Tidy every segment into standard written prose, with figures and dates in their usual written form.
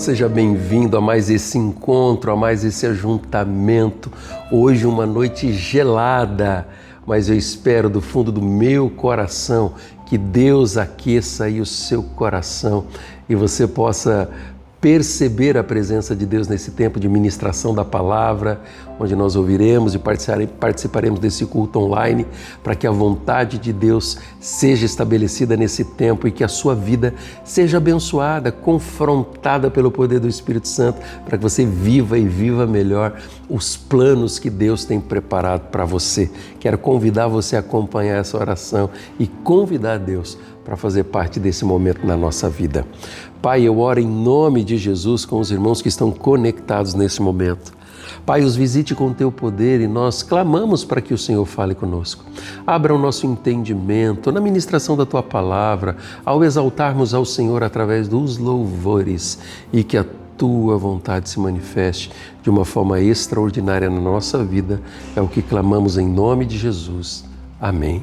seja bem-vindo a mais esse encontro, a mais esse ajuntamento. Hoje uma noite gelada, mas eu espero do fundo do meu coração que Deus aqueça aí o seu coração e você possa perceber a presença de Deus nesse tempo de ministração da palavra, onde nós ouviremos e participaremos desse culto online, para que a vontade de Deus seja estabelecida nesse tempo e que a sua vida seja abençoada, confrontada pelo poder do Espírito Santo, para que você viva e viva melhor os planos que Deus tem preparado para você. Quero convidar você a acompanhar essa oração e convidar Deus para fazer parte desse momento na nossa vida. Pai, eu oro em nome de Jesus com os irmãos que estão conectados nesse momento. Pai, os visite com o teu poder e nós clamamos para que o Senhor fale conosco. Abra o nosso entendimento na ministração da tua palavra, ao exaltarmos ao Senhor através dos louvores e que a tua vontade se manifeste de uma forma extraordinária na nossa vida. É o que clamamos em nome de Jesus. Amém.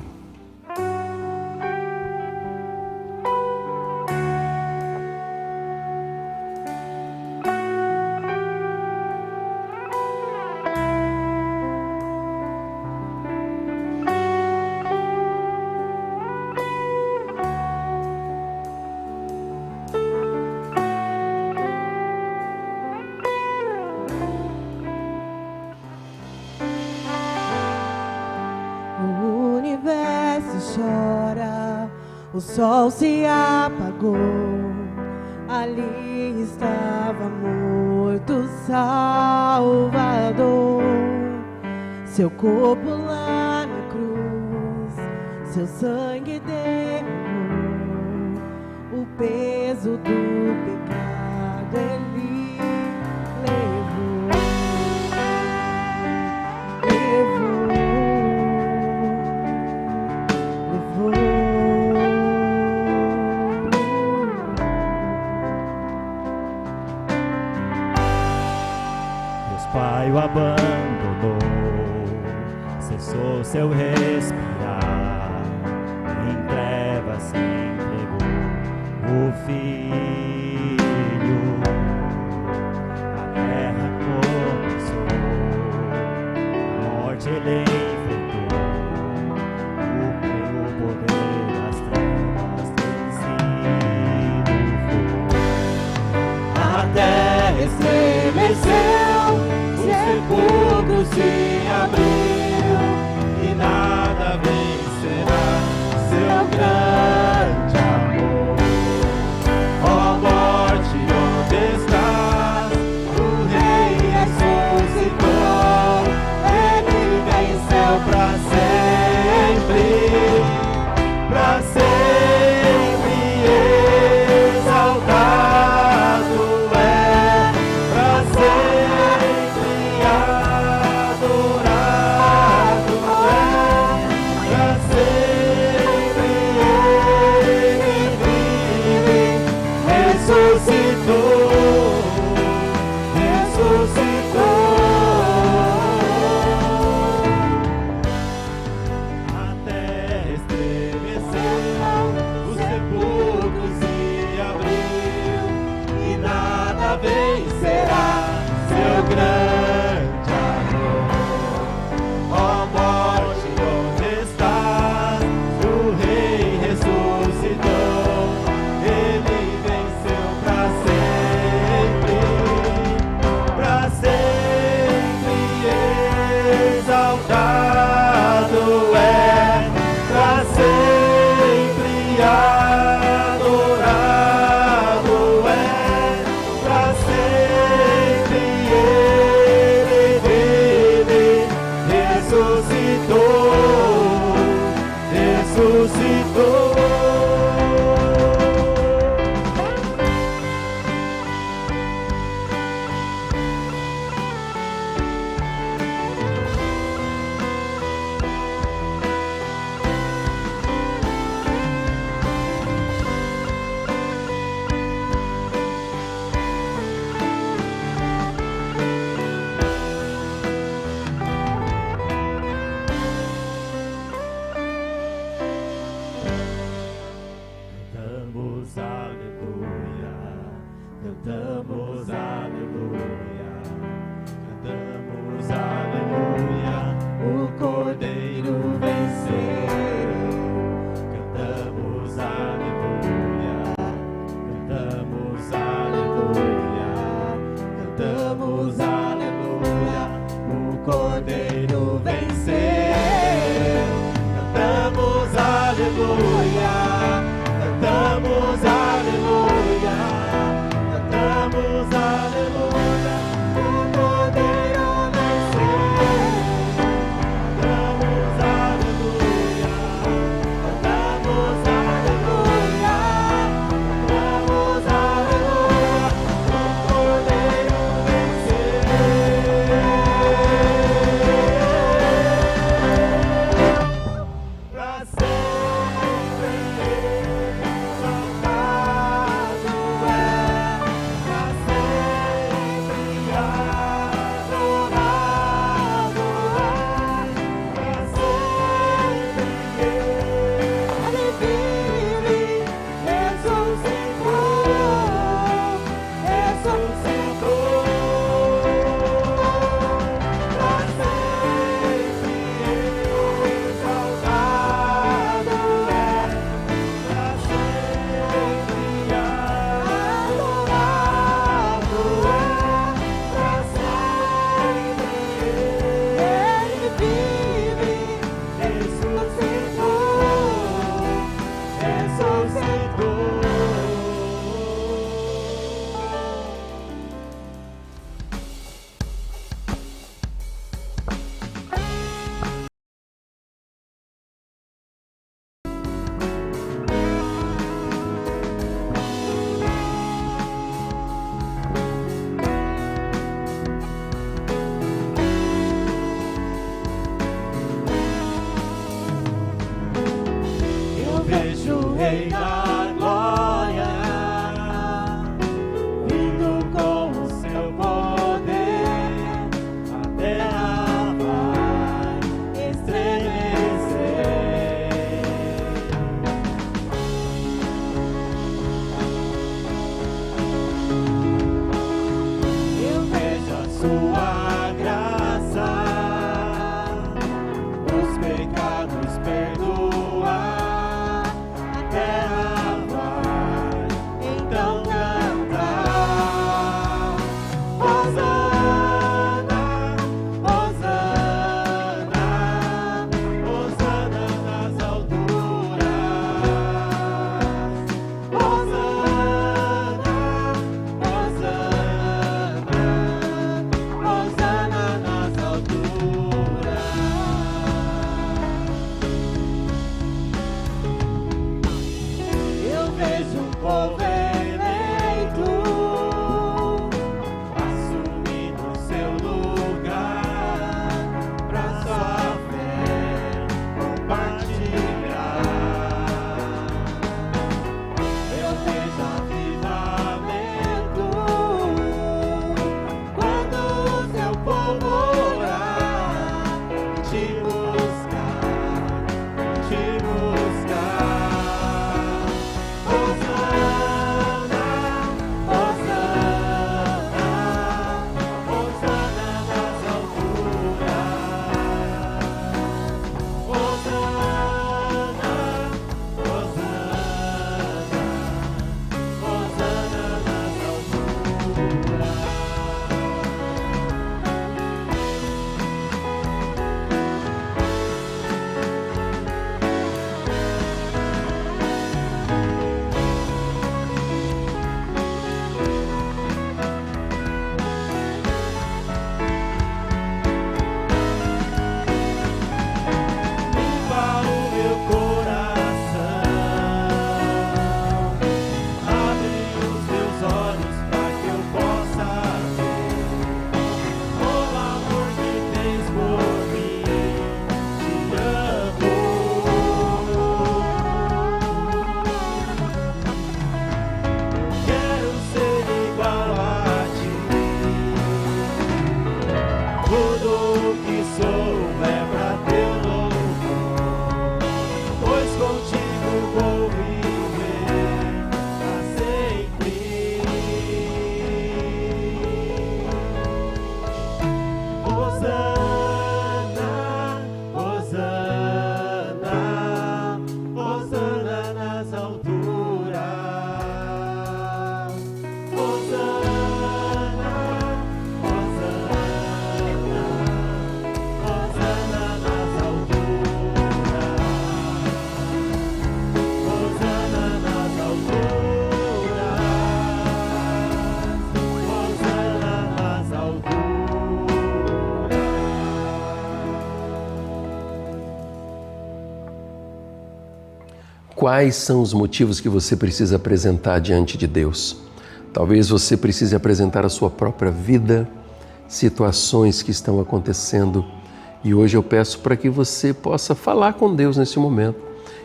Chora, o sol se apagou, ali estava morto Salvador, seu corpo lá na cruz, seu sangue derramou, o peso do pecado ele levou. Pai o abandonou, cessou seu respirar, em trevas se entregou o Filho. A guerra começou, a morte ele enfrentou, o poder das trevas tem sido fogo. A terra estremeceu, sepulcro se abriu e nada vencerá seu grande amor. Ó morte, onde estás? O Rei ressuscitou, ele venceu para sempre exaltado é, para sempre adorado. Rei da glória, vindo com o seu poder, a terra vai estremecer. Eu vejo a sua graça, os pecados perdoar, a terra vai então cantar. Hosana, Hosana, Hosana nas alturas. Hosana, Hosana, Hosana nas alturas. Eu vejo um povo eleito assumindo seu lugar pra sua fé compartilhar. Eu vejo avivamento quando o seu povo orar, te buscar, te buscar. Hosana, Hosana, Hosana nas alturas. Hosana, Hosana, Hosana nas alturas. Limpa o meu coração, abre os meus olhos para que eu possa ver o amor que tens por mim. Te amo. Quero ser igual a ti. Tudo o que sou é pra teu louvor, pois contigo vou viver pra sempre. Hosana, Hosana, Hosana nas alturas. Hosana, Hosana, Hosana nas alturas. Hosana nas alturas. Hosana nas alturas. Quais são os motivos que você precisa apresentar diante de Deus? Talvez você precise apresentar a sua própria vida, situações que estão acontecendo. E hoje eu peço para que você possa falar com Deus nesse momento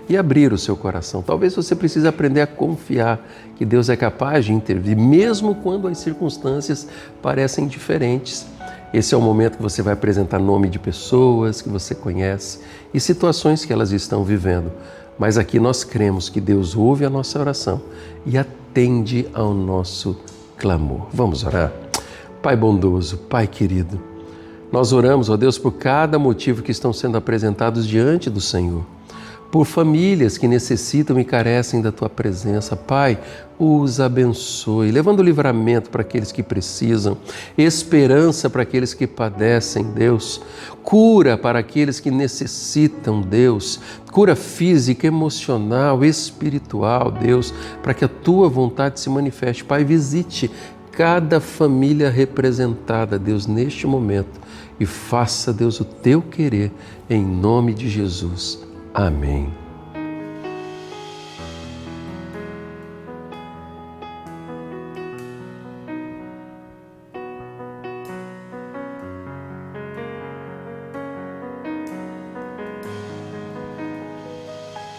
e abrir o seu coração. Talvez você precise aprender a confiar que Deus é capaz de intervir, mesmo quando as circunstâncias parecem diferentes. Esse é o momento que você vai apresentar nome de pessoas que você conhece e situações que elas estão vivendo. Mas aqui nós cremos que Deus ouve a nossa oração e atende ao nosso clamor. Vamos orar? Pai bondoso, Pai querido, nós oramos, ó Deus, por cada motivo que estão sendo apresentados diante do Senhor. Por famílias que necessitam e carecem da Tua presença. Pai, os abençoe, levando livramento para aqueles que precisam, esperança para aqueles que padecem, Deus, cura para aqueles que necessitam, Deus, cura física, emocional, espiritual, Deus, para que a Tua vontade se manifeste. Pai, visite cada família representada, Deus, neste momento e faça, Deus, o Teu querer, em nome de Jesus. Amém.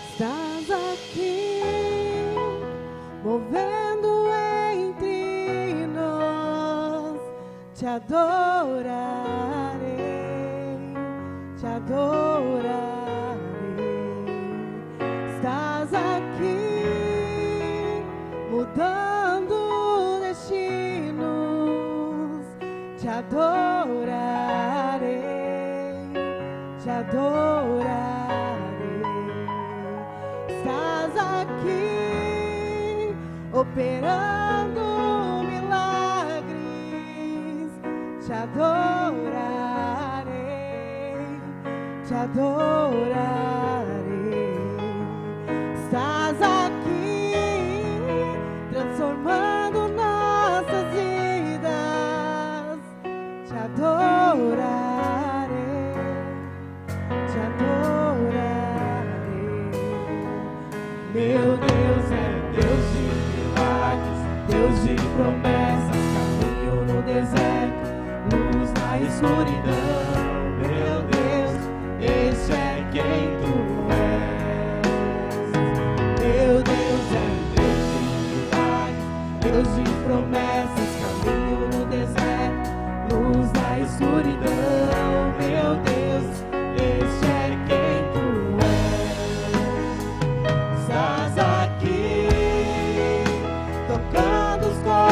Estás aqui. movendo entre nós. Te adorarei, te adorarei. Estás aqui mudando destinos. Te adorarei, te adorarei. Estás aqui operando milagres. Te adorarei, te adorarei. Estás aqui transformando nossas vidas. Te adorarei, te adorarei. Meu Deus é Deus de milagres, Deus de promessas, caminho no deserto, luz na escuridão. Meu Deus, esse é quem tu és. Meu Deus é Deus de milagres, Deus de promessas, caminho no deserto, luz na escuridão. Meu Deus, esse é quem tu és. Estás aqui tocando os corações.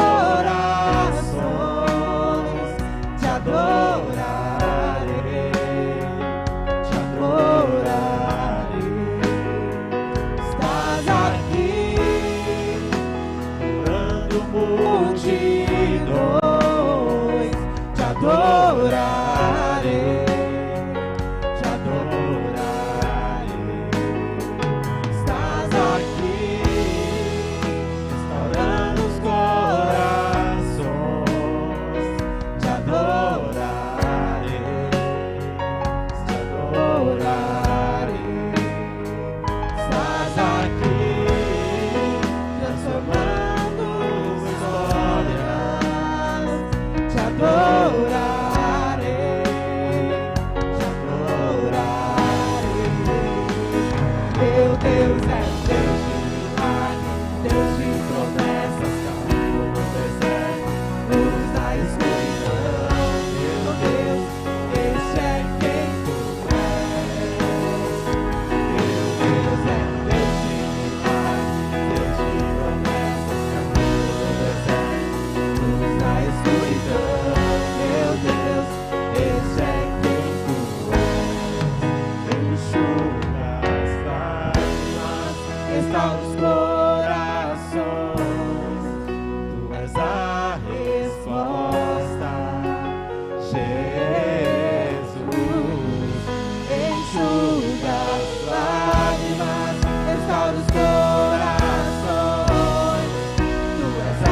Te adorarei, te adorarei. Estás aqui curando multidões. Te adorarei, te adorarei. Estás aqui restaurando os corações. Te adorarei, te adorarei. Estás aqui transformando histórias. Te adorarei, te adorarei. Meu Deus é Deus de milagres, Deus de promessas, caminho no deserto, luz na escuridão. Meu Deus, esse é quem tu és. Meu Deus é Deus de milagres, Deus de promessas, caminho no deserto, luz na escuridão. Meu Deus, esse é quem tu és. Enxuga as lágrimas, restaura os corações. Tu és a resposta, Jesus. Enxuga as lágrimas, restaura os corações. Tu és a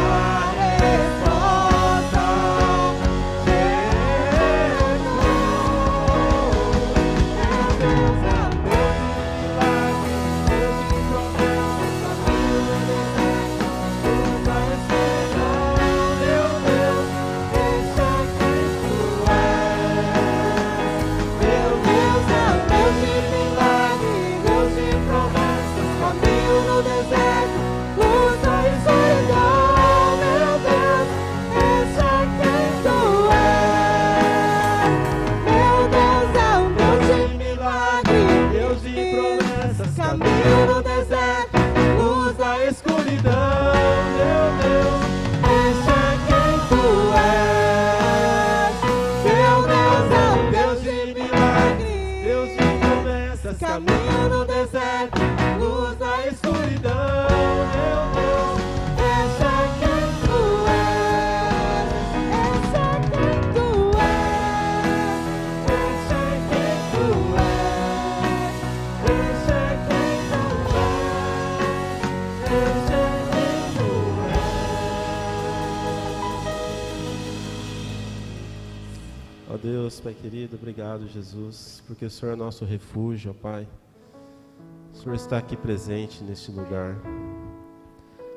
resposta, Jesus. Meu Deus é Deus de milagres, Deus de promessas, caminho no deserto, luz na escuridão. Meu Deus, esse é quem tu és. Meu Deus é Deus de milagres, Deus de promessas, caminho no deserto, luz na escuridão. Meu Deus, esse é quem tu és. Meu Deus é Deus de milagres, Deus de promessas, caminho no deserto, luz na escuridão. Meu Deus, esse é quem tu és. Meu Deus é Deus de milagres, Deus de promessas, caminho no deserto, luz na escuridão. Meu Deus, esse é quem tu és. Esse é quem tu és. Esse é quem tu és. Esse é quem tu és. Esse é quem tu és. Ó Deus, Pai querido, obrigado, Jesus, porque o Senhor é nosso refúgio, ó Pai. O Senhor está aqui presente neste lugar.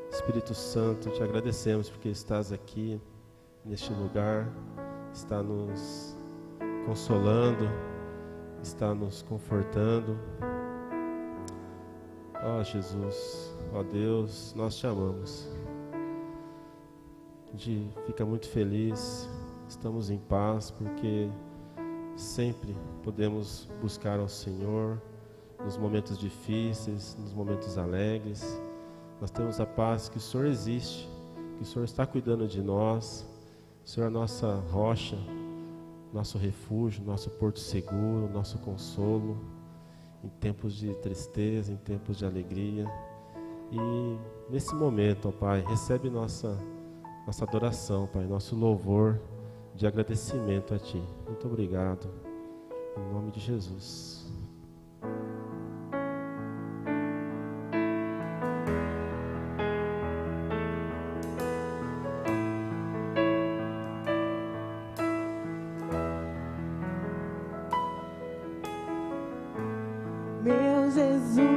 Espírito Santo, te agradecemos porque estás aqui neste lugar, está nos consolando, está nos confortando. Ó Jesus, ó Deus, nós te amamos. A gente fica muito feliz, estamos em paz, porque sempre podemos buscar ao Senhor nos momentos difíceis, nos momentos alegres. Nós temos a paz que o Senhor existe, que o Senhor está cuidando de nós. O Senhor é a nossa rocha, nosso refúgio, nosso porto seguro, nosso consolo, em tempos de tristeza, em tempos de alegria. E nesse momento, ó Pai, recebe nossa adoração, Pai, nosso louvor de agradecimento a Ti. Muito obrigado, em nome de Jesus. Meu Jesus,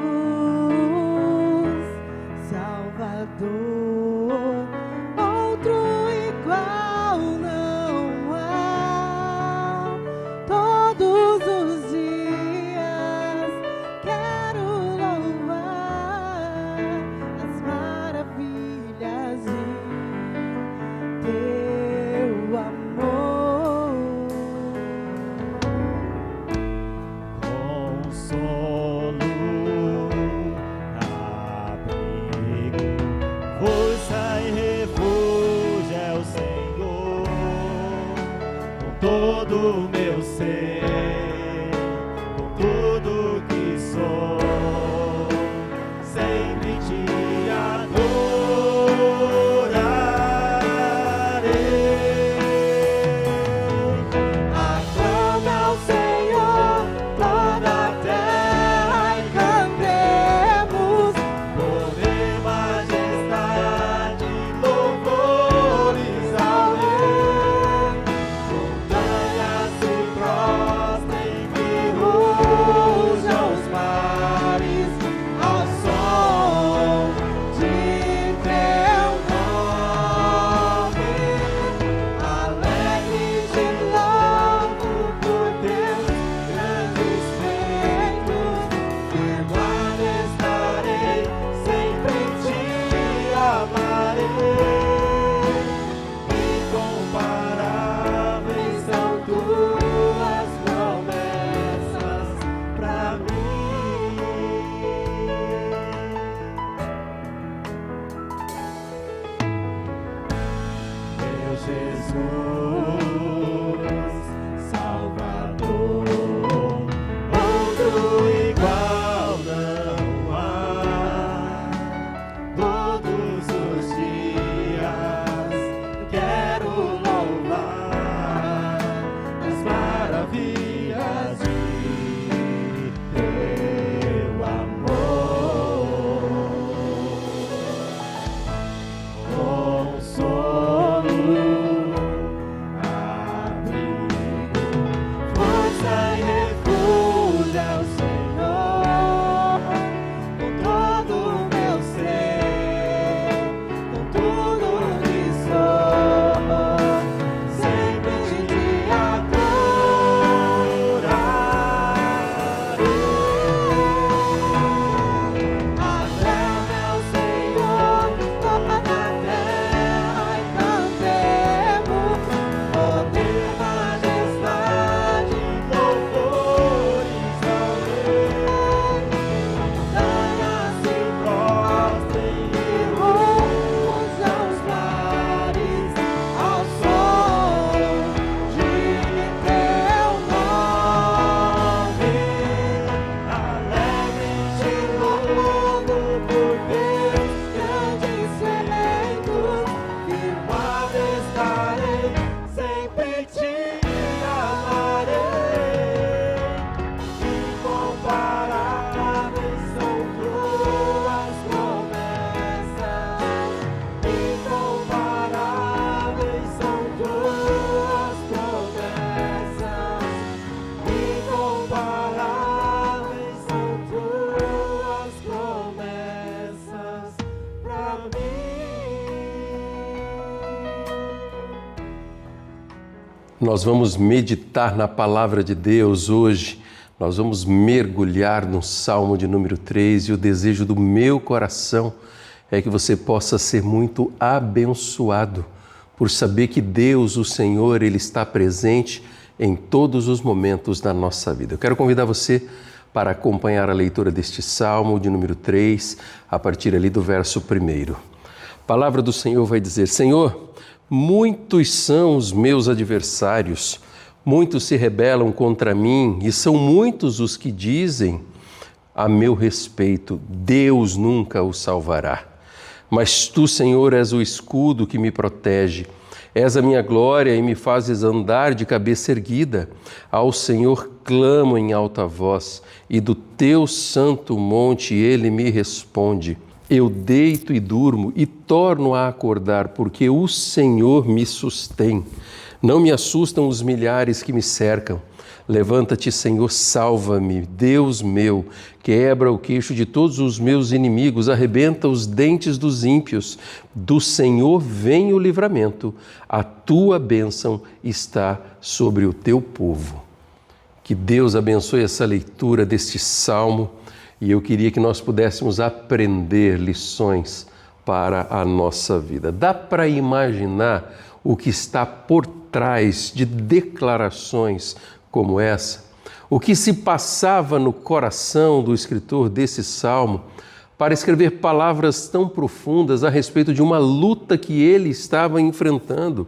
Salvador, outro igual não há. Todos os dias quero louvar as maravilhas de teu amor. Consolo, abrigo, força e refúgio é o Senhor. Com todo o meu ser, com tudo que sou, sempre te adorarei. Aclame ao Senhor toda a terra e cantemos. Poder, majestade, louvores ao Rei. Montanhas se prostrem e rujam os mares ao som de teu nome. Alegre de novo por teus grandes feitos. Firmado estarei, sempre te amarei. Incomparáveis são tuas promessas pra mim. Meu Jesus, Salvador, outro igual não há. Todos os dias quero louvar as maravilhas de teu amor. Consolo, abrigo, força e refúgio é o Senhor. Com todo o meu ser, com tudo que sou, sempre te adorarei. Aclame ao Senhor toda a terra e cantemos. Poder, majestade, louvores ao Rei. Montanhas se prostrem e Rujam os mares ao som de teu nome. alegres de novo por Deus, Grandes feitos, firmado estarei, sempre te amarei. Incomparáveis são tuas promessas. Incomparáveis são tuas promessas. Incomparáveis são tuas promessas pra mim. Nós vamos meditar na palavra de Deus hoje, Nós vamos mergulhar no Salmo de número 3 e o desejo do meu coração é que você possa ser muito abençoado por saber que Deus, o Senhor, Ele está presente em todos os momentos da nossa vida. Eu quero convidar você para acompanhar a leitura deste Salmo de número 3, a partir ali do verso 1. A palavra do Senhor vai dizer: Senhor, muitos são os meus adversários, muitos se rebelam contra mim e são muitos os que dizem a meu respeito: Deus nunca o salvará. Mas tu, Senhor, és o escudo que me protege. És a minha glória e me fazes andar de cabeça erguida. Ao Senhor clamo em alta voz, e do teu santo monte ele me responde. Eu deito e durmo e torno a acordar, porque o Senhor me sustém. Não me assustam os milhares que me cercam. Levanta-te, Senhor, salva-me, Deus meu, quebra o queixo de todos os meus inimigos, arrebenta os dentes dos ímpios. Do Senhor vem o livramento, a tua bênção está sobre o teu povo. Que Deus abençoe essa leitura deste salmo e eu queria que nós pudéssemos aprender lições para a nossa vida. Dá para imaginar o que está por trás de declarações como essa? O que se passava no coração do escritor desse salmo para escrever palavras tão profundas a respeito de uma luta que ele estava enfrentando?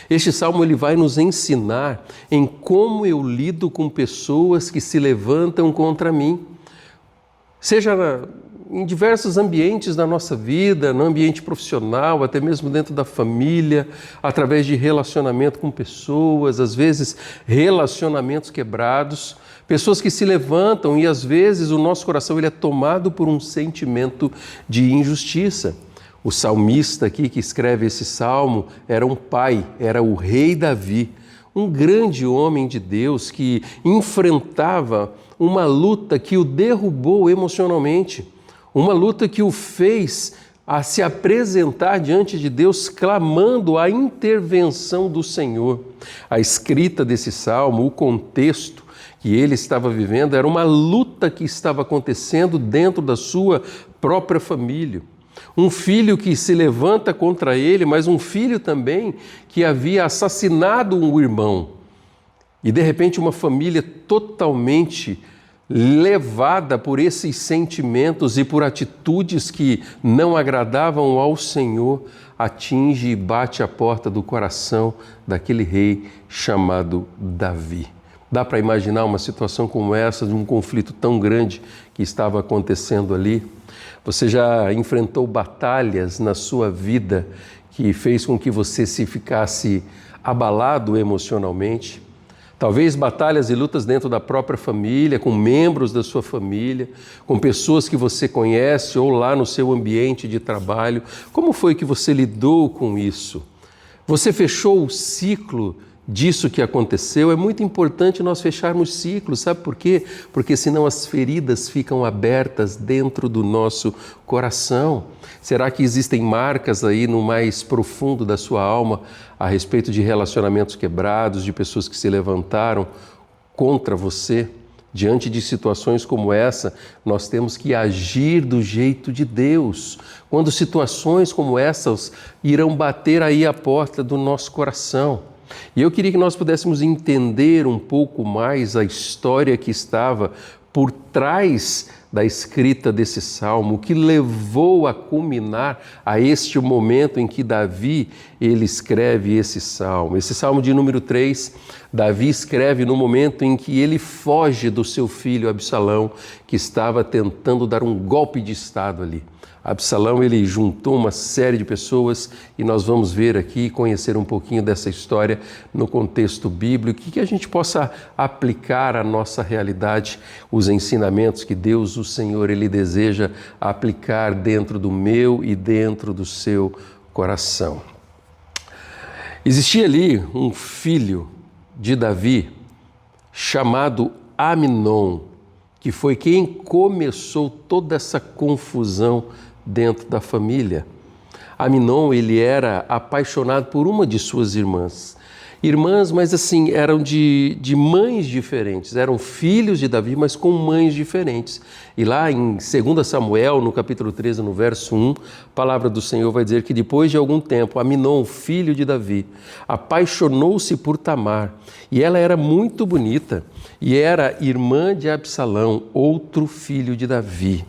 Este salmo ele vai nos ensinar em como eu lido com pessoas que se levantam contra mim, seja em diversos ambientes da nossa vida, no ambiente profissional, até mesmo dentro da família, através de relacionamento com pessoas, às vezes relacionamentos quebrados, pessoas que se levantam e às vezes o nosso coração ele é tomado por um sentimento de injustiça. O salmista aqui que escreve esse salmo era um pai, era o rei Davi, um grande homem de Deus que enfrentava uma luta que o derrubou emocionalmente. Uma luta que o fez a se apresentar diante de Deus, clamando a intervenção do Senhor. A escrita desse salmo, o contexto que ele estava vivendo, era uma luta que estava acontecendo dentro da sua própria família. Um filho que se levanta contra ele, mas um filho também que havia assassinado um irmão. E de repente uma família totalmente levada por esses sentimentos e por atitudes que não agradavam ao Senhor, atinge e bate a porta do coração daquele rei chamado Davi. Dá para imaginar uma situação como essa, de um conflito tão grande que estava acontecendo ali? Você já enfrentou batalhas na sua vida que fez com que você se ficasse abalado emocionalmente? Talvez batalhas e lutas dentro da própria família, com membros da sua família, com pessoas que você conhece ou lá no seu ambiente de trabalho. Como foi que você lidou com isso? Você fechou o ciclo disso que aconteceu? É muito importante nós fecharmos ciclos, sabe por quê? Porque senão as feridas ficam abertas dentro do nosso coração. Será que existem marcas aí no mais profundo da sua alma a respeito de relacionamentos quebrados, de pessoas que se levantaram contra você? Diante de situações como essa, nós temos que agir do jeito de Deus. Quando situações como essas irão bater aí a porta do nosso coração. E eu queria que nós pudéssemos entender um pouco mais a história que estava por trás da escrita desse salmo, o que levou a culminar a este momento em que Davi ele escreve esse salmo. Esse salmo de número 3, Davi escreve no momento em que ele foge do seu filho Absalão, que estava tentando dar um golpe de estado ali. Absalão ele juntou uma série de pessoas e nós vamos ver aqui, conhecer um pouquinho dessa história no contexto bíblico e que a gente possa aplicar à nossa realidade os ensinamentos que Deus, o Senhor, Ele deseja aplicar dentro do meu e dentro do seu coração. Existia ali um filho de Davi chamado Aminon, que foi quem começou toda essa confusão dentro da família. Aminon, ele era apaixonado por uma de suas irmãs. Irmãs, mas assim, eram de mães diferentes, eram filhos de Davi, mas com mães diferentes. E lá em 2 Samuel, no capítulo 13, no verso 1, a palavra do Senhor vai dizer que depois de algum tempo, Aminon, filho de Davi, apaixonou-se por Tamar, e ela era muito bonita, e era irmã de Absalão, outro filho de Davi.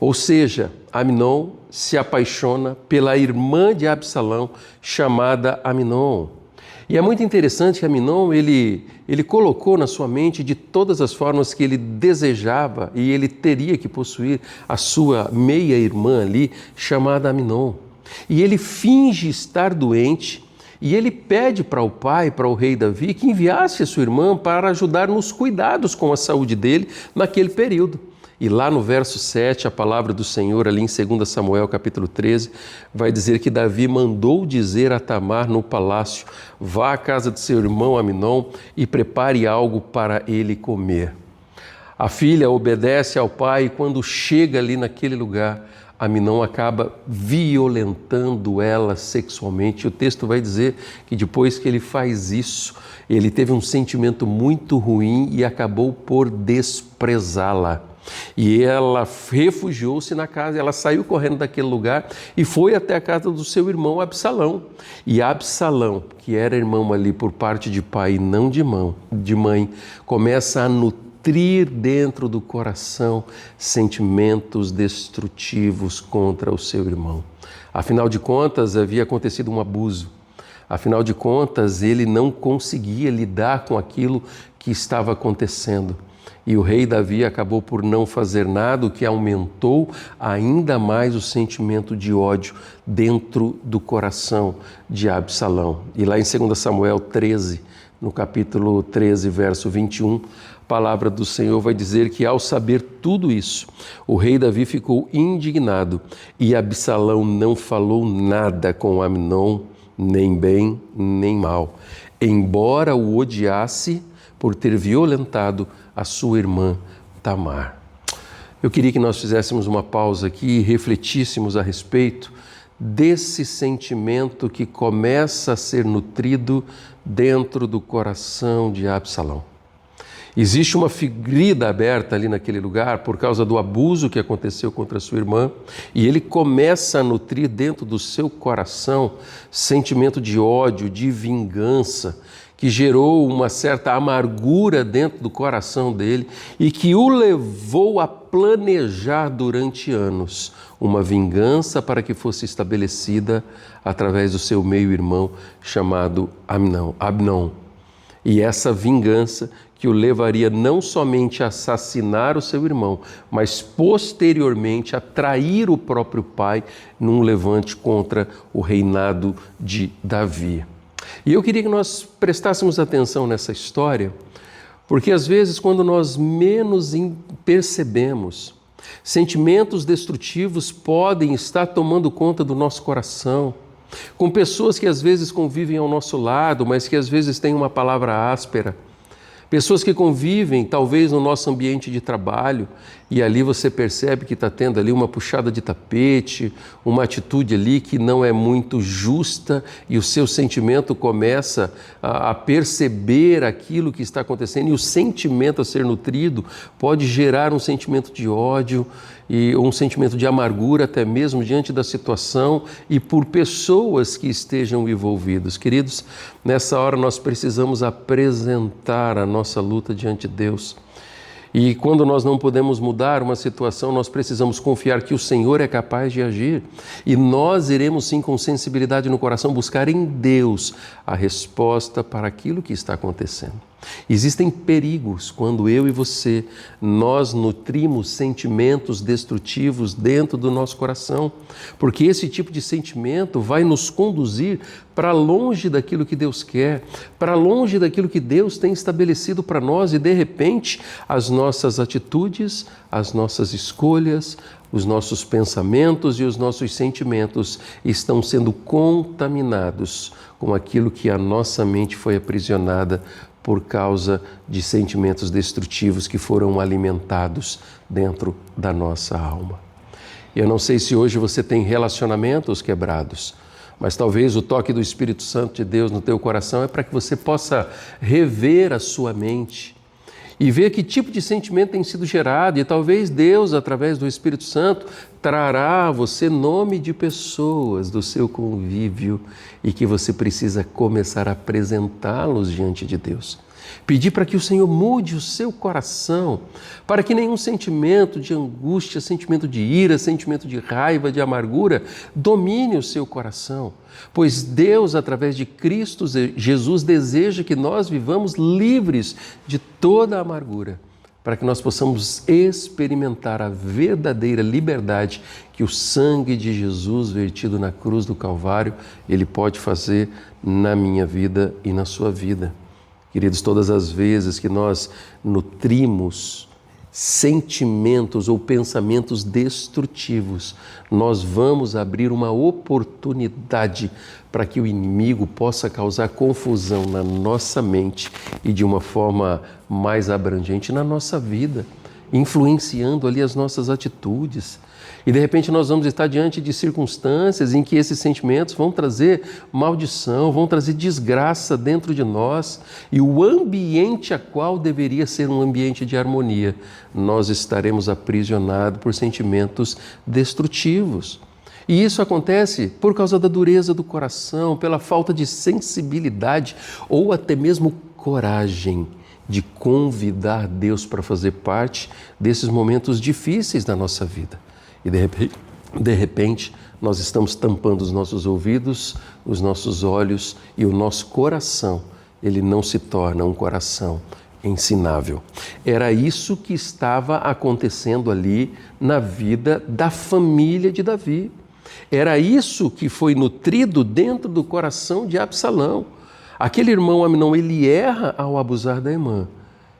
Ou seja, Aminon se apaixona pela irmã de Absalão, chamada Aminon. E é muito interessante que Aminon, ele colocou na sua mente de todas as formas que ele desejava e ele teria que possuir a sua meia-irmã ali, chamada Aminon. E ele finge estar doente e ele pede para o pai, para o rei Davi, que enviasse a sua irmã para ajudar nos cuidados com a saúde dele naquele período. E lá no verso 7, a palavra do Senhor, ali em 2 Samuel capítulo 13, vai dizer que Davi mandou dizer a Tamar no palácio: vá à casa de seu irmão Aminon e prepare algo para ele comer. A filha obedece ao pai e quando chega ali naquele lugar, Aminon acaba violentando ela sexualmente. O texto vai dizer que depois que ele faz isso, ele teve um sentimento muito ruim e acabou por desprezá-la. E ela refugiou-se na casa, ela saiu correndo daquele lugar e foi até a casa do seu irmão Absalão. E Absalão, que era irmão ali por parte de pai e não de mãe, começa a nutrir dentro do coração sentimentos destrutivos contra o seu irmão. Afinal de contas, havia acontecido um abuso. Afinal de contas, ele não conseguia lidar com aquilo que estava acontecendo. E o rei Davi acabou por não fazer nada, o que aumentou ainda mais o sentimento de ódio dentro do coração de Absalão. E lá em 2 Samuel 13, no capítulo 13, verso 21, a palavra do Senhor vai dizer que ao saber tudo isso, o rei Davi ficou indignado e Absalão não falou nada com Aminon, nem bem nem mal, embora o odiasse por ter violentado a sua irmã Tamar. Eu queria que nós fizéssemos uma pausa aqui e refletíssemos a respeito desse sentimento que começa a ser nutrido dentro do coração de Absalão. Existe uma ferida aberta ali naquele lugar por causa do abuso que aconteceu contra sua irmã e ele começa a nutrir dentro do seu coração sentimento de ódio, de vingança, que gerou uma certa amargura dentro do coração dele e que o levou a planejar durante anos uma vingança para que fosse estabelecida através do seu meio-irmão chamado Amnon. E essa vingança que o levaria não somente a assassinar o seu irmão, mas posteriormente a trair o próprio pai num levante contra o reinado de Davi. E eu queria que nós prestássemos atenção nessa história, porque às vezes quando nós menos percebemos, sentimentos destrutivos podem estar tomando conta do nosso coração, com pessoas que às vezes convivem ao nosso lado, mas que às vezes têm uma palavra áspera, pessoas que convivem talvez no nosso ambiente de trabalho e ali você percebe que está tendo ali uma puxada de tapete, uma atitude ali que não é muito justa e o seu sentimento começa a perceber aquilo que está acontecendo e o sentimento a ser nutrido pode gerar um sentimento de ódio e um sentimento de amargura até mesmo diante da situação e por pessoas que estejam envolvidas. Queridos, nessa hora nós precisamos apresentar a nossa luta diante de Deus. E quando nós não podemos mudar uma situação, nós precisamos confiar que o Senhor é capaz de agir. E nós iremos sim, com sensibilidade no coração, buscar em Deus a resposta para aquilo que está acontecendo. Existem perigos quando eu e você, nós nutrimos sentimentos destrutivos dentro do nosso coração, porque esse tipo de sentimento vai nos conduzir para longe daquilo que Deus quer, para longe daquilo que Deus tem estabelecido para nós e de repente as nossas atitudes, as nossas escolhas, os nossos pensamentos e os nossos sentimentos estão sendo contaminados com aquilo que a nossa mente foi aprisionada por causa de sentimentos destrutivos que foram alimentados dentro da nossa alma. Eu não sei se hoje você tem relacionamentos quebrados, Mas talvez o toque do Espírito Santo de Deus no teu coração é para que você possa rever a sua mente e ver que tipo de sentimento tem sido gerado, e talvez Deus, através do Espírito Santo, trará a você nome de pessoas do seu convívio e que você precisa começar a apresentá-los diante de Deus. Pedir para que o Senhor mude o seu coração, para que nenhum sentimento de angústia, sentimento de ira, sentimento de raiva, de amargura, domine o seu coração. Pois Deus, através de Cristo Jesus, deseja que nós vivamos livres de toda a amargura, para que nós possamos experimentar a verdadeira liberdade que o sangue de Jesus vertido na cruz do Calvário, Ele pode fazer na minha vida e na sua vida. Queridos, todas as vezes que nós nutrimos sentimentos ou pensamentos destrutivos, nós vamos abrir uma oportunidade para que o inimigo possa causar confusão na nossa mente e de uma forma mais abrangente na nossa vida, influenciando ali as nossas atitudes. E de repente nós vamos estar diante de circunstâncias em que esses sentimentos vão trazer maldição, vão trazer desgraça dentro de nós, e o ambiente a qual deveria ser um ambiente de harmonia, nós estaremos aprisionados por sentimentos destrutivos. E isso acontece por causa da dureza do coração, pela falta de sensibilidade ou até mesmo coragem de convidar Deus para fazer parte desses momentos difíceis da nossa vida. E de repente, nós estamos tampando os nossos ouvidos, os nossos olhos e o nosso coração. Ele não se torna um coração ensinável. Era isso que estava acontecendo ali na vida da família de Davi. Era isso que foi nutrido dentro do coração de Absalão. Aquele irmão Aminon, ele erra ao abusar da irmã.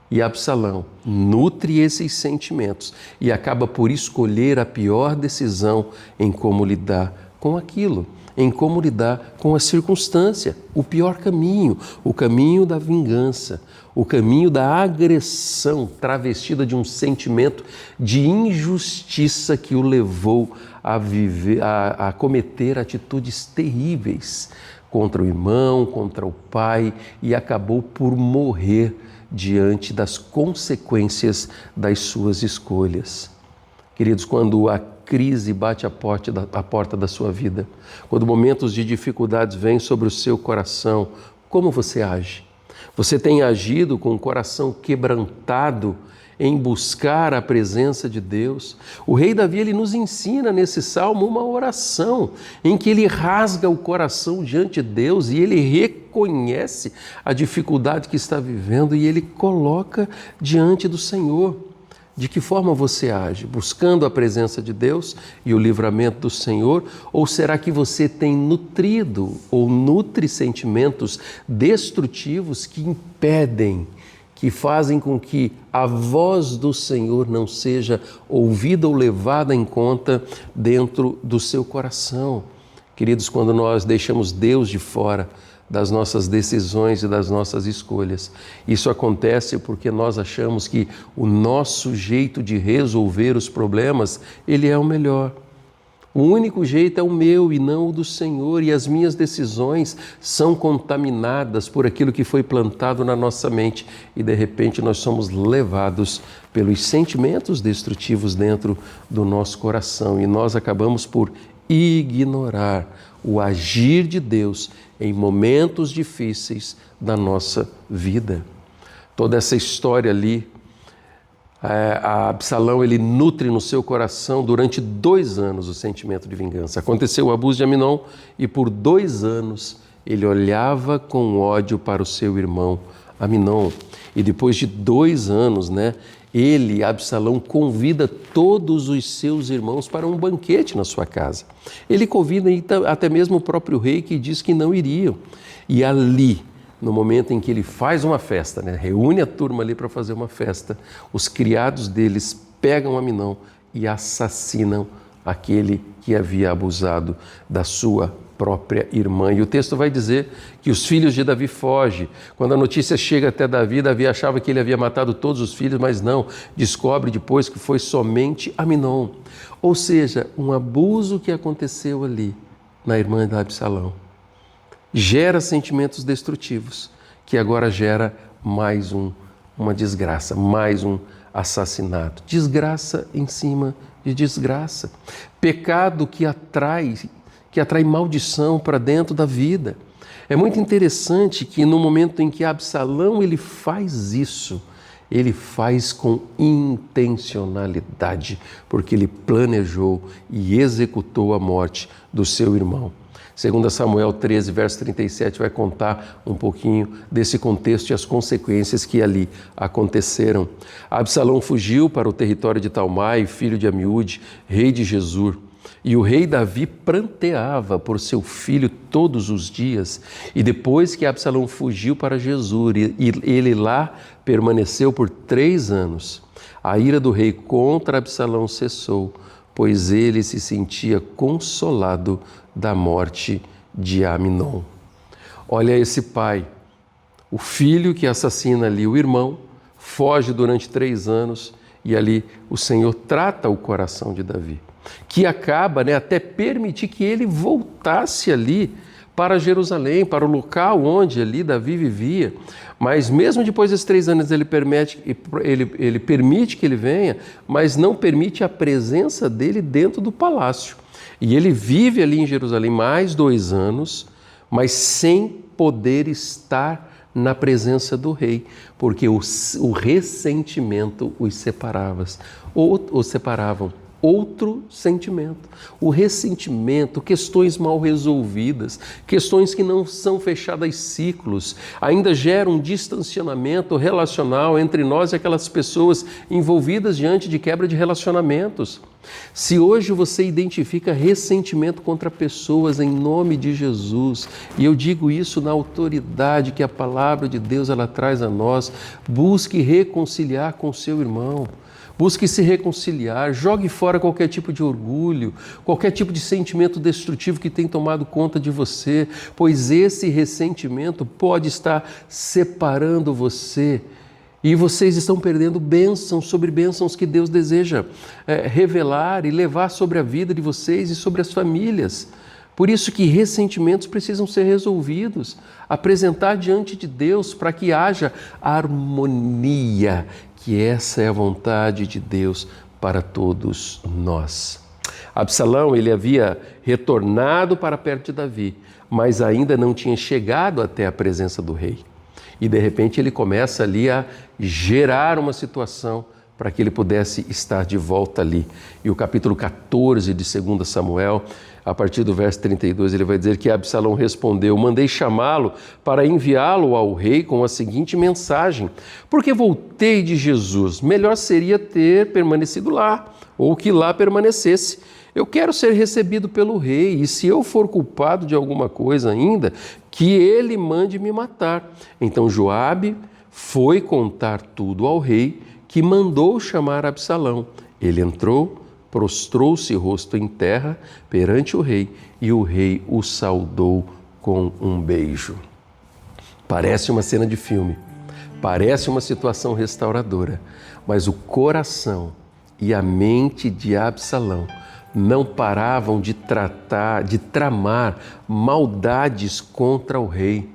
E Absalão nutre esses sentimentos e acaba por escolher a pior decisão em como lidar com aquilo, em como lidar com a circunstância, o pior caminho, o caminho da vingança, o caminho da agressão travestida de um sentimento de injustiça que o levou a cometer atitudes terríveis contra o irmão, contra o pai, e acabou por morrer diante das consequências das suas escolhas. Queridos, quando a crise bate à porta da sua vida, quando momentos de dificuldades vêm sobre o seu coração, como você age? Você tem agido com o coração quebrantado em buscar a presença de Deus? O rei Davi, ele nos ensina nesse salmo uma oração em que ele rasga o coração diante de Deus e ele reconhece a dificuldade que está vivendo e ele coloca diante do Senhor. De que forma você age? Buscando a presença de Deus e o livramento do Senhor? Ou será que você tem nutrido ou nutre sentimentos destrutivos que impedem, que fazem com que a voz do Senhor não seja ouvida ou levada em conta dentro do seu coração? Queridos, quando nós deixamos Deus de fora das nossas decisões e das nossas escolhas, isso acontece porque nós achamos que o nosso jeito de resolver os problemas, ele é o melhor. O único jeito é o meu e não o do Senhor, e as minhas decisões são contaminadas por aquilo que foi plantado na nossa mente e de repente nós somos levados pelos sentimentos destrutivos dentro do nosso coração e nós acabamos por ignorar o agir de Deus em momentos difíceis da nossa vida. Toda essa história ali, a Absalão, ele nutre no seu coração durante 2 anos o sentimento de vingança. Aconteceu o abuso de Aminon e por 2 anos ele olhava com ódio para o seu irmão Aminon. E depois de 2 anos, Absalão, convida todos os seus irmãos para um banquete na sua casa. Ele convida até mesmo o próprio rei, que diz que não iriam. E ali, no momento em que ele faz uma festa, reúne a turma ali para fazer uma festa, os criados deles pegam Aminon e assassinam aquele que havia abusado da sua própria irmã. E o texto vai dizer que os filhos de Davi fogem. Quando a notícia chega até Davi, Davi achava que ele havia matado todos os filhos, mas não, descobre depois que foi somente Aminon. Ou seja, um abuso que aconteceu ali na irmã de Absalão. Gera sentimentos destrutivos, que agora gera mais uma desgraça, mais um assassinato. Desgraça em cima de desgraça. Pecado que atrai maldição para dentro da vida. É muito interessante que no momento em que Absalão ele faz isso, ele faz com intencionalidade, porque ele planejou e executou a morte do seu irmão. 2 Samuel 13, verso 37, vai contar um pouquinho desse contexto e as consequências que ali aconteceram. Absalão fugiu para o território de Talmai, filho de Amiúde, rei de Gesur. E o rei Davi pranteava por seu filho todos os dias. E depois que Absalão fugiu para Gesur, e ele lá permaneceu por 3 anos, a ira do rei contra Absalão cessou, pois ele se sentia consolado da morte de Aminon. Olha esse pai, o filho que assassina ali o irmão, foge durante 3 anos e ali o Senhor trata o coração de Davi, que acaba até permitir que ele voltasse ali para Jerusalém, para o local onde ali Davi vivia. Mas mesmo depois desses 3 anos ele permite que ele venha, mas não permite a presença dele dentro do palácio. E ele vive ali em Jerusalém mais 2 anos, mas sem poder estar na presença do rei, porque o ressentimento os separavam. Outro sentimento, o ressentimento, questões mal resolvidas, questões que não são fechadas ciclos, ainda geram um distanciamento relacional entre nós e aquelas pessoas envolvidas diante de quebra de relacionamentos. Se hoje você identifica ressentimento contra pessoas em nome de Jesus, e eu digo isso na autoridade que a palavra de Deus ela traz a nós, busque reconciliar com seu irmão. Busque se reconciliar, jogue fora qualquer tipo de orgulho, qualquer tipo de sentimento destrutivo que tem tomado conta de você, pois esse ressentimento pode estar separando você e vocês estão perdendo bênçãos sobre bênçãos que Deus deseja revelar e levar sobre a vida de vocês e sobre as famílias. Por isso que ressentimentos precisam ser resolvidos, apresentar diante de Deus para que haja harmonia, que essa é a vontade de Deus para todos nós. Absalão, ele havia retornado para perto de Davi, mas ainda não tinha chegado até a presença do rei. E de repente ele começa ali a gerar uma situação para que ele pudesse estar de volta ali. E o capítulo 14 de 2 Samuel, a partir do verso 32, ele vai dizer que Absalão respondeu: mandei chamá-lo para enviá-lo ao rei com a seguinte mensagem: porque voltei de Jesus, melhor seria ter permanecido lá, ou que lá permanecesse. Eu quero ser recebido pelo rei, e se eu for culpado de alguma coisa ainda, que ele mande me matar. Então Joabe foi contar tudo ao rei, que mandou chamar Absalão. Ele entrou, prostrou-se rosto em terra perante o rei, e o rei o saudou com um beijo. Parece uma cena de filme, parece uma situação restauradora, mas o coração e a mente de Absalão não paravam de tramar maldades contra o rei.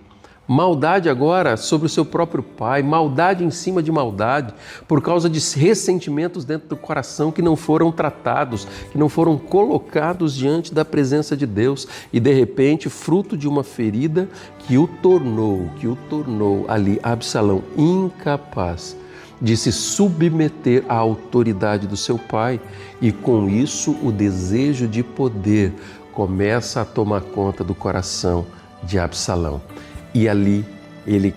Maldade agora sobre o seu próprio pai, maldade em cima de maldade, por causa de ressentimentos dentro do coração que não foram tratados, que não foram colocados diante da presença de Deus, e de repente, fruto de uma ferida que o tornou ali Absalão incapaz de se submeter à autoridade do seu pai, e com isso o desejo de poder começa a tomar conta do coração de Absalão. E ali ele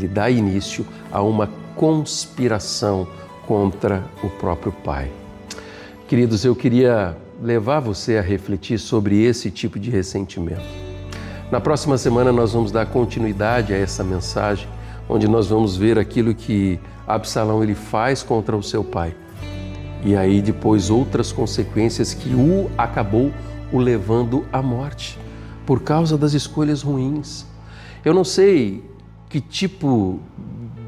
dá início a uma conspiração contra o próprio pai. Queridos, eu queria levar você a refletir sobre esse tipo de ressentimento. Na próxima semana nós vamos dar continuidade a essa mensagem, onde nós vamos ver aquilo que Absalão ele faz contra o seu pai. E aí depois outras consequências que acabou o levando à morte, por causa das escolhas ruins. Eu não sei que tipo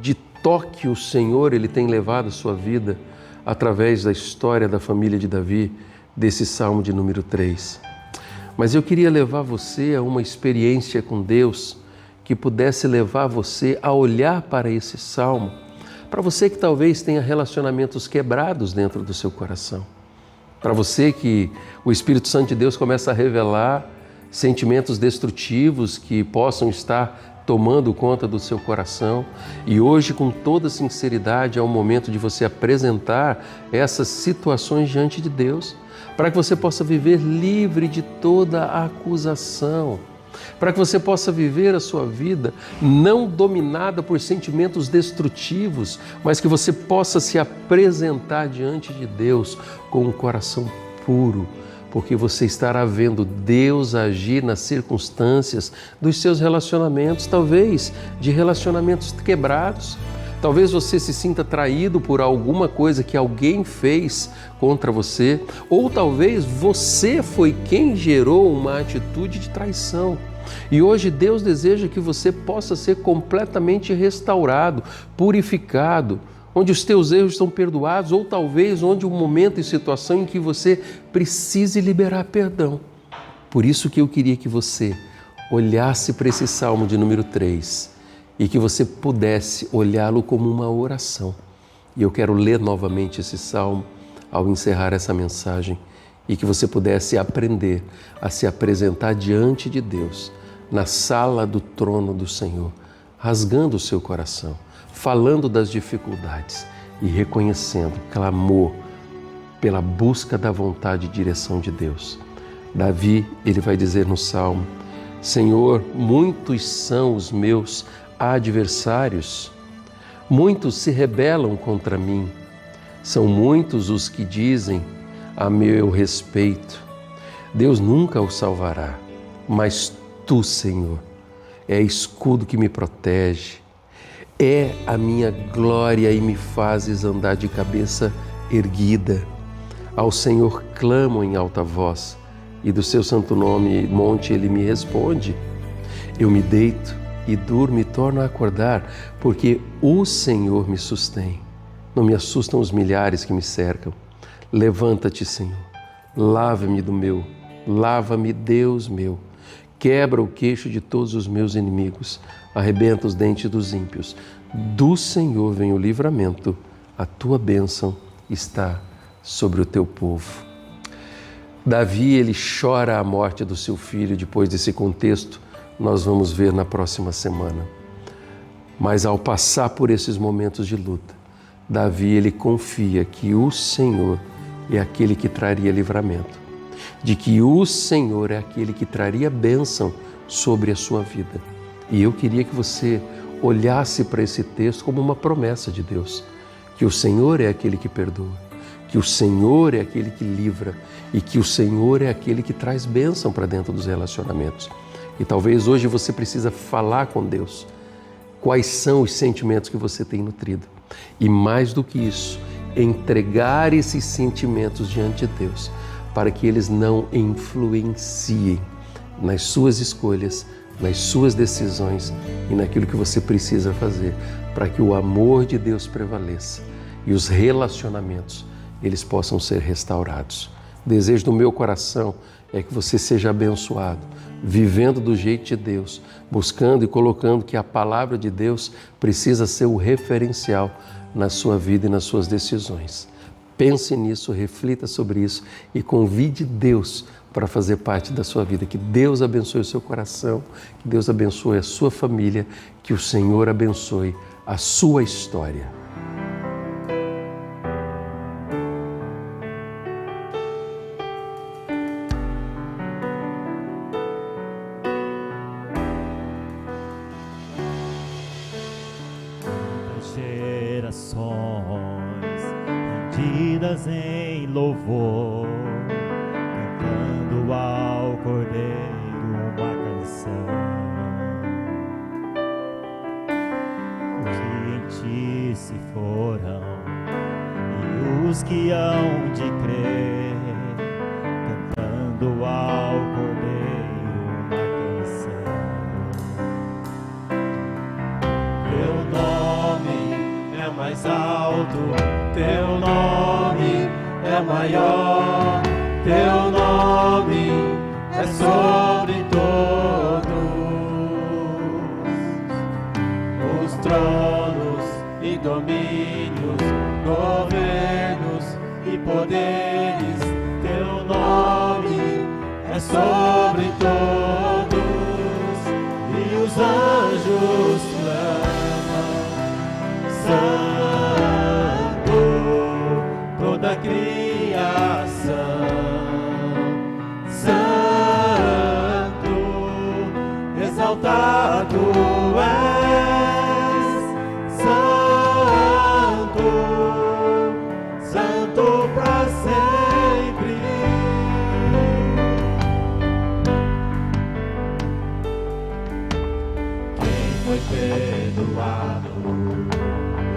de toque o Senhor ele tem levado à sua vida através da história da família de Davi, desse Salmo de número 3. Mas eu queria levar você a uma experiência com Deus que pudesse levar você a olhar para esse salmo, para você que talvez tenha relacionamentos quebrados dentro do seu coração, para você que o Espírito Santo de Deus começa a revelar sentimentos destrutivos que possam estar tomando conta do seu coração, e hoje, com toda sinceridade, é o momento de você apresentar essas situações diante de Deus, para que você possa viver livre de toda a acusação, para que você possa viver a sua vida não dominada por sentimentos destrutivos, mas que você possa se apresentar diante de Deus com um coração puro, porque você estará vendo Deus agir nas circunstâncias dos seus relacionamentos, talvez de relacionamentos quebrados. Talvez você se sinta traído por alguma coisa que alguém fez contra você, ou talvez você foi quem gerou uma atitude de traição. E hoje Deus deseja que você possa ser completamente restaurado, purificado, onde os teus erros são perdoados, ou talvez onde um momento e situação em que você precise liberar perdão. Por isso que eu queria que você olhasse para esse Salmo de número 3 e que você pudesse olhá-lo como uma oração. E eu quero ler novamente esse Salmo ao encerrar essa mensagem e que você pudesse aprender a se apresentar diante de Deus, na sala do trono do Senhor, rasgando o seu coração, falando das dificuldades e reconhecendo clamor pela busca da vontade e direção de Deus. Davi, ele vai dizer no Salmo: Senhor, muitos são os meus adversários, muitos se rebelam contra mim, são muitos os que dizem a meu respeito. Deus nunca o salvará, mas Tu, Senhor, é escudo que me protege, é a minha glória e me fazes andar de cabeça erguida. Ao Senhor clamo em alta voz, e do seu santo nome, monte, Ele me responde. Eu me deito e durmo e torno a acordar, porque o Senhor me sustém. Não me assustam os milhares que me cercam. Levanta-te, Senhor, lava-me, Deus meu. Quebra o queixo de todos os meus inimigos, arrebenta os dentes dos ímpios. Do Senhor vem o livramento, a tua bênção está sobre o teu povo. Davi, ele chora a morte do seu filho. Depois desse contexto, nós vamos ver na próxima semana. Mas ao passar por esses momentos de luta, Davi, ele confia que o Senhor é aquele que traria livramento, de que o Senhor é aquele que traria bênção sobre a sua vida. E eu queria que você olhasse para esse texto como uma promessa de Deus, que o Senhor é aquele que perdoa, que o Senhor é aquele que livra e que o Senhor é aquele que traz bênção para dentro dos relacionamentos. E talvez hoje você precisa falar com Deus quais são os sentimentos que você tem nutrido. E mais do que isso, entregar esses sentimentos diante de Deus, para que eles não influenciem nas suas escolhas, nas suas decisões e naquilo que você precisa fazer, para que o amor de Deus prevaleça e os relacionamentos, eles possam ser restaurados. O desejo do meu coração é que você seja abençoado, vivendo do jeito de Deus, buscando e colocando que a palavra de Deus precisa ser o referencial na sua vida e nas suas decisões. Pense nisso, reflita sobre isso e convide Deus para fazer parte da sua vida. Que Deus abençoe o seu coração, que Deus abençoe a sua família, que o Senhor abençoe a sua história. Rendidas em louvor, cantando ao Cordeiro uma canção. Os que em ti se foram e os que hão de crer, cantando ao Cordeiro uma canção. Teu nome é mais alto, teu nome é maior, teu nome é sobre poderes, teu nome é sobre todos, e os anjos clamam, Santo, toda a criação, Santo, exaltado és, Santo, Santo para sempre. Quem foi perdoado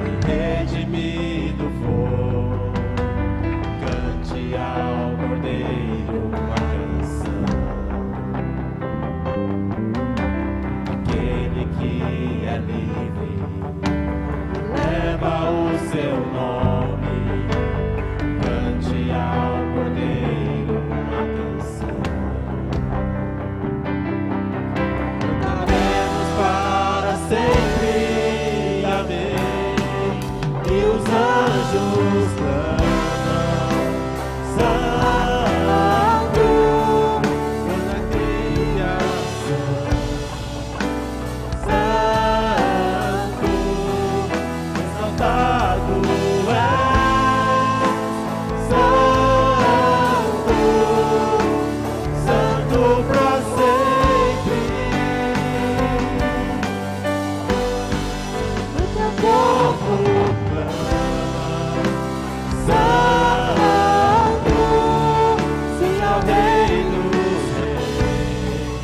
e redimido foi, cante ao Cordeiro uma canção. Aquele que é livre leva o seu nome, cante ao Cordeiro uma canção. Cantaremos para sempre, amém, e os anjos clamam, Santo, toda a criação, Santo, exaltado és, Santo, Santo para sempre. O teu povo clama, Santo, sim ao Rei dos Reis,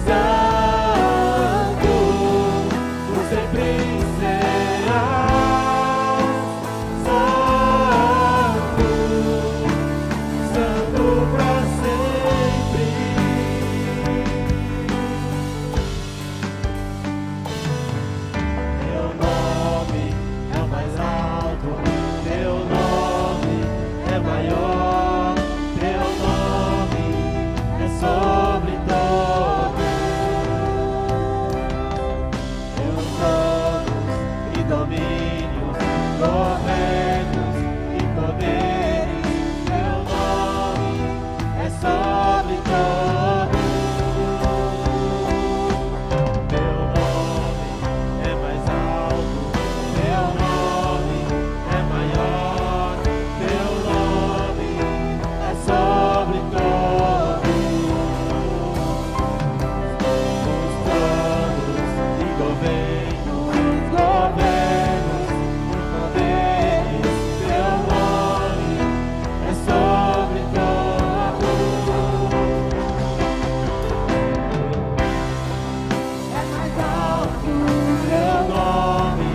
Santo, tu sempre serás, Santo, Santo para sempre. Teu nome é o mais alto, teu nome é maior, teu nome é sobre todos. Teus tronos e domínios, governos e poderes, teu nome é sobre todos. Teu nome é mais alto, teu nome é maior, teu nome é sobre todos. Os tronos e governos e poderes, teu nome é sobre todos. É mais alto, teu nome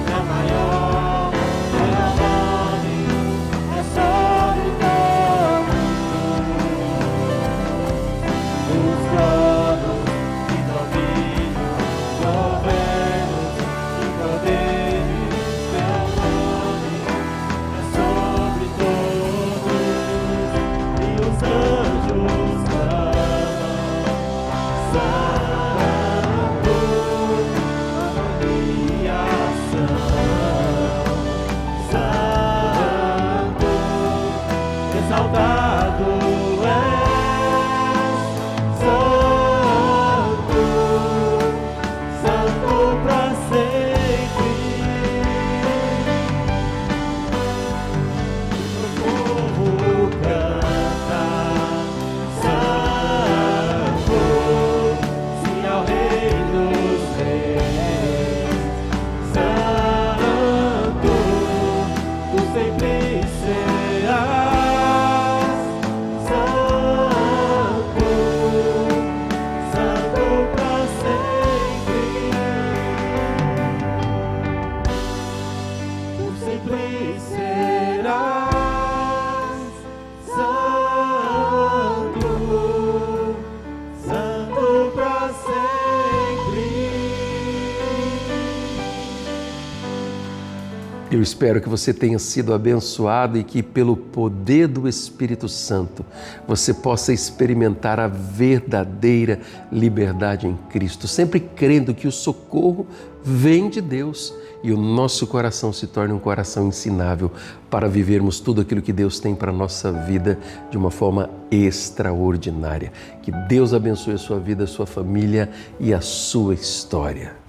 é maior, teu nome é sobre todos. Os tronos e domínios, governos e poderes, teu nome é sobre todos, e os anjos clamam, Santo, criação, Santo, exaltado és, Santo, Santo para sempre. O povo canta, Santo, sim ao Rei dos Reis, Santo, tu sempre serás, Santo, Santo para sempre. Tu sempre serás, Santo, Santo para sempre. Deus espero que você tenha sido abençoado e que, pelo poder do Espírito Santo, você possa experimentar a verdadeira liberdade em Cristo, sempre crendo que o socorro vem de Deus e o nosso coração se torne um coração ensinável para vivermos tudo aquilo que Deus tem para a nossa vida de uma forma extraordinária. Que Deus abençoe a sua vida, a sua família e a sua história.